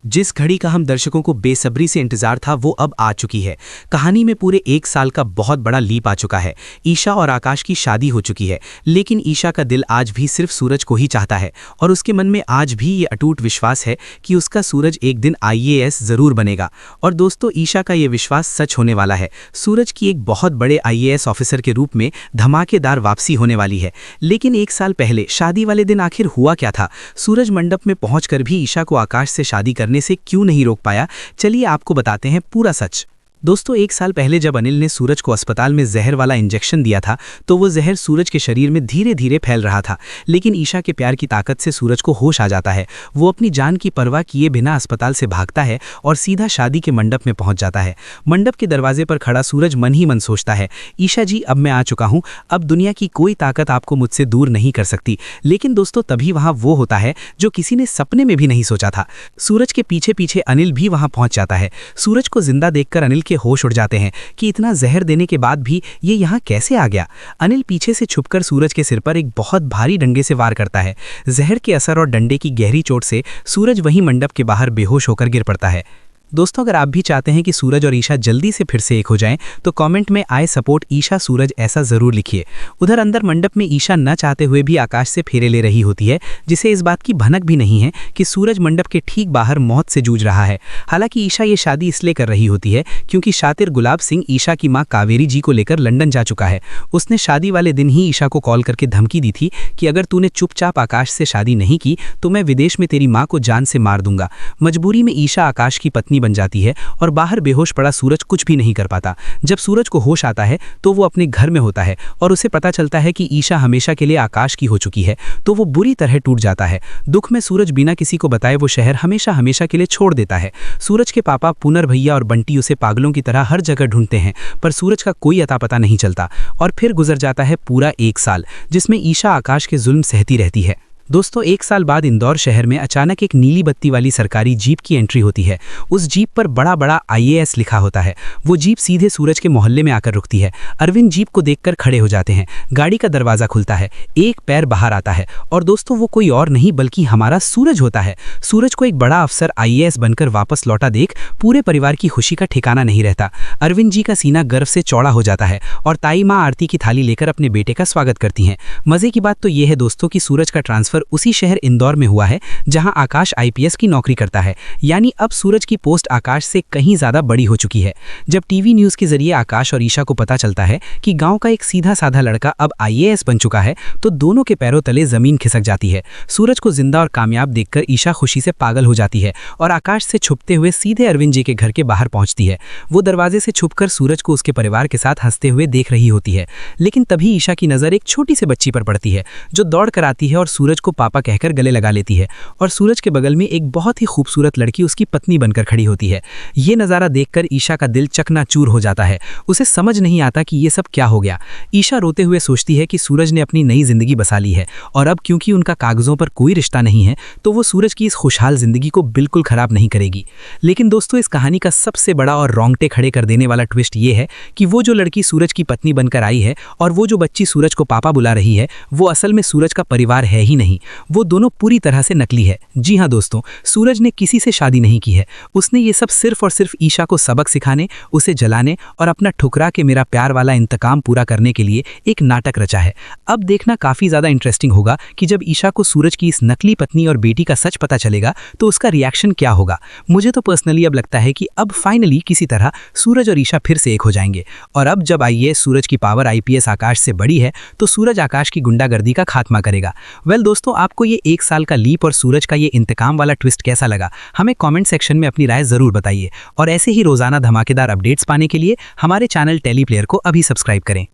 जिस घड़ी का हम दर्शकों को बेसब्री से इंतजार था वो अब आ चुकी है। कहानी में पूरे 1 साल का बहुत बड़ा लीप आ चुका है। ईशा और आकाश की शादी हो चुकी है, लेकिन ईशा का दिल आज भी सिर्फ सूरज को ही चाहता है और उसके मन में आज भी ये अटूट विश्वास है कि उसका सूरज एक दिन IAS जरूर बनेगा। और दोस्तों, ईशा का ये विश्वास सच होने वाला है। सूरज की एक बहुत बड़े IAS ऑफिसर के रूप में धमाकेदार वापसी होने वाली है। लेकिन 1 साल पहले शादी वाले दिन आखिर हुआ क्या था? सूरज मंडप में पहुंचकर भी ईशा को आकाश से शादी करने से क्यों नहीं रोक पाया? चलिए आपको बताते हैं पूरा सच। दोस्तों, 1 साल पहले जब अनिल ने सूरज को अस्पताल में जहर वाला इंजेक्शन दिया था तो वो जहर सूरज के शरीर में धीरे धीरे फैल रहा था। लेकिन ईशा के प्यार की ताकत से सूरज को होश आ जाता है। वो अपनी जान की परवाह किए बिना अस्पताल से भागता है और सीधा शादी के मंडप में पहुंच जाता है। मंडप के दरवाजे पर खड़ा सूरज मन ही मन सोचता है, ईशा जी, अब मैं आ चुका हूं, अब दुनिया की कोई ताकत आपको मुझसे दूर नहीं कर सकती। लेकिन दोस्तों, तभी वहां वो होता है जो किसी ने सपने में भी नहीं सोचा था। सूरज के पीछे पीछे अनिल भी वहां पहुंच जाता है। सूरज को जिंदा देखकर अनिल के होश उड़ जाते हैं कि इतना जहर देने के बाद भी ये यहाँ कैसे आ गया। अनिल पीछे से छुपकर सूरज के सिर पर एक बहुत भारी डंडे से वार करता है। जहर के असर और डंडे की गहरी चोट से सूरज वहीं मंडप के बाहर बेहोश होकर गिर पड़ता है। दोस्तों, अगर आप भी चाहते हैं कि सूरज और ईशा जल्दी से फिर से एक हो जाएं, तो कमेंट में आई सपोर्ट ईशा सूरज ऐसा जरूर लिखिए। उधर अंदर मंडप में ईशा न चाहते हुए भी आकाश से फेरे ले रही होती है, जिसे इस बात की भनक भी नहीं है कि सूरज मंडप के ठीक बाहर मौत से जूझ रहा है। हालांकि ईशा ये शादी इसलिए कर रही होती है क्योंकि शातिर गुलाब सिंह ईशा की मां कावेरी जी को लेकर लंदन जा चुका है। उसने शादी वाले दिन ही ईशा को कॉल करके धमकी दी थी कि अगर तूने चुपचाप आकाश से शादी नहीं की तो मैं विदेश में तेरी मां को जान से मार दूंगा। मजबूरी में ईशा आकाश की पत्नी बन जाती है और बाहर बेहोश पड़ा सूरज कुछ भी नहीं कर पाता। जब सूरज को होश आता है तो वो अपने घर में होता है और उसे पता चलता है कि ईशा हमेशा के लिए आकाश की हो चुकी है, तो वो बुरी तरह टूट जाता है। दुख में सूरज बिना किसी को बताए वो शहर हमेशा हमेशा के लिए छोड़ देता है। सूरज के पापा पुनर भैया और बंटी उसे पागलों की तरह हर जगह ढूंढते हैं, पर सूरज का कोई अता पता नहीं चलता। और फिर गुजर जाता है पूरा 1 साल, जिसमें ईशा आकाश के जुल्म सहती रहती है। दोस्तों, 1 साल बाद इंदौर शहर में अचानक एक नीली बत्ती वाली सरकारी जीप की एंट्री होती है। उस जीप पर बड़ा बड़ा IAS लिखा होता है। वो जीप सीधे सूरज के मोहल्ले में आकर रुकती है। अरविंद जीप को देखकर खड़े हो जाते हैं। गाड़ी का दरवाजा खुलता है, एक पैर बाहर आता है और दोस्तों, वो कोई और नहीं बल्कि हमारा सूरज होता है। सूरज को एक बड़ा अफसर IAS बनकर वापस लौटा देख पूरे परिवार की खुशी का ठिकाना नहीं रहता। अरविंद जी का सीना गर्व से चौड़ा हो जाता है और ताई माँ आरती की थाली लेकर अपने बेटे का स्वागत करती हैं। मजे की बात तो यह है दोस्तों कि सूरज का ट्रांसफर उसी शहर इंदौर में हुआ है जहां आकाश IPS की नौकरी करता है। यानी अब सूरज की पोस्ट आकाश से कहीं ज्यादा बड़ी हो चुकी है। जब टीवी न्यूज के जरिए आकाश और ईशा को पता चलता है कि गांव का एक सीधा साधा लड़का अब IAS बन चुका है, तो दोनों के पैरों तले जमीन खिसक जाती है। सूरज को जिंदा और कामयाब देखकर ईशा खुशी से पागल हो जाती है और आकाश से छुपते हुए सीधे अरविंद जी के घर के बाहर पहुंचती है। वो दरवाजे से छुपकर सूरज को उसके परिवार के साथ हंसते हुए देख रही होती है। लेकिन तभी ईशा की नजर एक छोटी सी बच्ची पर पड़ती है जो दौड़ कर आती है और सूरज को पापा कहकर गले लगा लेती है। और सूरज के बगल में एक बहुत ही खूबसूरत लड़की उसकी पत्नी बनकर खड़ी होती है। ये नज़ारा देखकर ईशा का दिल चकनाचूर हो जाता है। उसे समझ नहीं आता कि ये सब क्या हो गया। ईशा रोते हुए सोचती है कि सूरज ने अपनी नई जिंदगी बसा ली है और अब क्योंकि उनका कागजों पर कोई रिश्ता नहीं है तो वो सूरज की इस खुशहाल जिंदगी को बिल्कुल खराब नहीं करेगी। लेकिन दोस्तों, इस कहानी का सबसे बड़ा और रोंगटे खड़े कर देने वाला ट्विस्ट ये है कि वो जो लड़की सूरज की पत्नी बनकर आई है और वो जो बच्ची सूरज को पापा बुला रही है, वो असल में सूरज का परिवार है ही नहीं। वो दोनों पूरी तरह से नकली है। जी हां दोस्तों, सूरज ने किसी से शादी नहीं की है। उसने ये सब सिर्फ और सिर्फ ईशा को सबक सिखाने, उसे जलाने और अपना ठुकरा के मेरा प्यार वाला इंतकाम पूरा करने के लिए एक नाटक रचा है। अब देखना काफी ज्यादा इंटरेस्टिंग होगा कि जब ईशा को सूरज की इस नकली पत्नी और बेटी का सच पता चलेगा तो उसका रिएक्शन क्या होगा। मुझे तो पर्सनली अब लगता है कि अब फाइनली किसी तरह सूरज और ईशा फिर से एक हो जाएंगे। और अब जब IAS सूरज की पावर IPS आकाश से बड़ी है तो सूरज आकाश की गुंडागर्दी का खात्मा करेगा। वेल दोस्तों, आपको ये 1 साल का लीप और सूरज का ये इंतकाम वाला ट्विस्ट कैसा लगा? हमें कमेंट सेक्शन में अपनी राय जरूर बताइए और ऐसे ही रोजाना धमाकेदार अपडेट्स पाने के लिए हमारे चैनल टेली प्लेयर को अभी सब्सक्राइब करें।